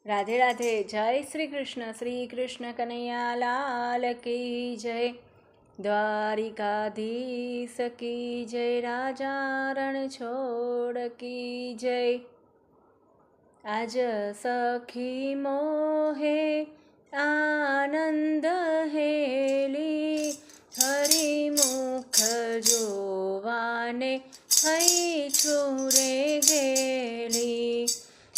राधे राधे। जय श्री कृष्ण कन्हैया लाल की जय। द्वारिकाधीश की जय, राजा रणछोड़ की जय। आज सखी मोहे आनंद हेली, हरि मुख जोवाने थई छुरे गेली।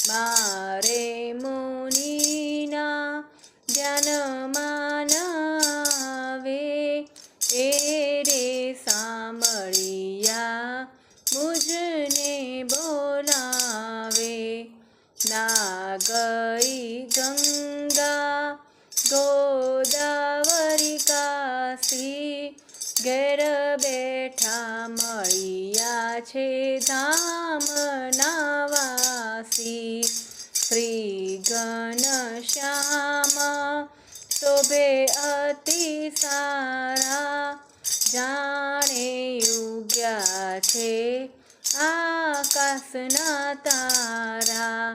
मारे मुनिना ध्यान मान आवे, एरे सामरिया मुझने बोलावे। ना गई गंगा गोदावरी काशी, घेर बैठा मळिया छे धाम नावासी। श्री घनश्याम शोभे अति सारा, जाने उग्या छे आकाशना तारा।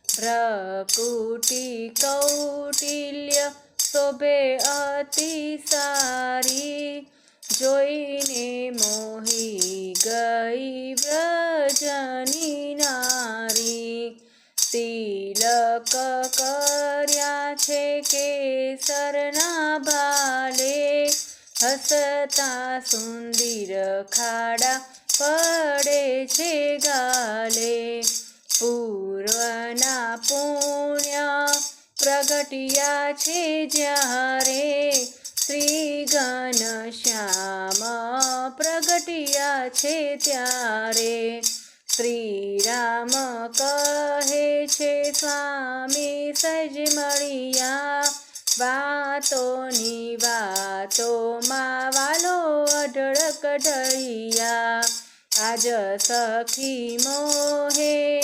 प्रकृति कौटिल्य शोभे अति सारी, जोईने मोही गई व्रजनी नारी। तिलक कर्या छे केसरना भाले, हसता सुंदर खाड़ा पड़े छे गाले। पूर्वना पुण्य प्रगटिया छे ज्यारे, श्री घनश्याम प्रगटिया छे त्यारे। श्री राम कहे छे स्वामी सज मळिया, वातोनी वातोमां वालो अढळक ढळिया। आज सखी मोहे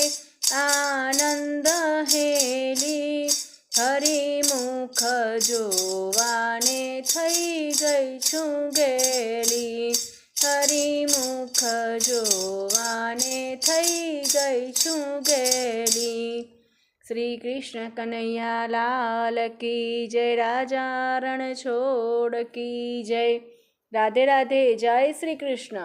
आनंद हेली, हरि मुख जोवाने थई गई छुं गेली। हरि मुख जोवाने थई गई छुं गेली। श्री कृष्ण कन्हैया लाल की जय, राजा रणछोड़ की जय। राधे राधे। जय श्री कृष्ण।